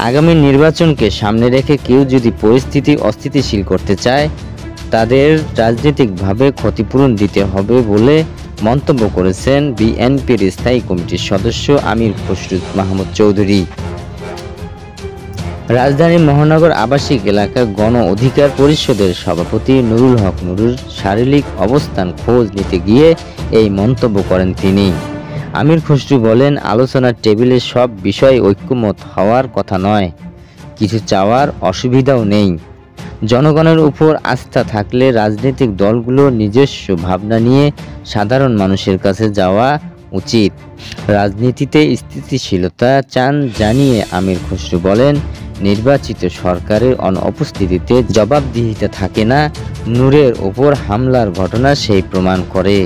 আগামী নির্বাচনকে সামনে রেখে কেউ যদি পরিস্থিতি অস্থিতিশীল করতে চায়, তাদের রাজনৈতিকভাবে ক্ষতিপূরণ দিতে হবে বলে মন্তব্য করেছেন বিএনপির স্থায়ী কমিটির সদস্য আমির খসরু মাহমুদ চৌধুরী। রাজধানীর মহানগর আবাসিক এলাকার গণ অধিকার পরিষদের সভাপতি নুরুল হক নুরুর শারীরিক অবস্থান খোঁজ নিতে গিয়ে এই মন্তব্য করেন তিনি। আমির খসরু বলেন, আলোচনার টেবিলে সব বিষয়ে ঐক্যমত হওয়ার কথা নয়, কিছু চাওয়ার অসুবিধাও নেই। জনগণের উপর আস্থা থাকলে রাজনৈতিক দলগুলোর নিজস্ব ভাবনা নিয়ে সাধারণ মানুষের কাছে যাওয়া উচিত। রাজনীতিতে স্থিতিশীলতা চান জানিয়ে আমির খসরু বলেন, নির্বাচিত সরকারের অনুপস্থিতিতে জবাবদিহিতা থাকে না। নূরের ওপর হামলার ঘটনা সেই প্রমাণ করে।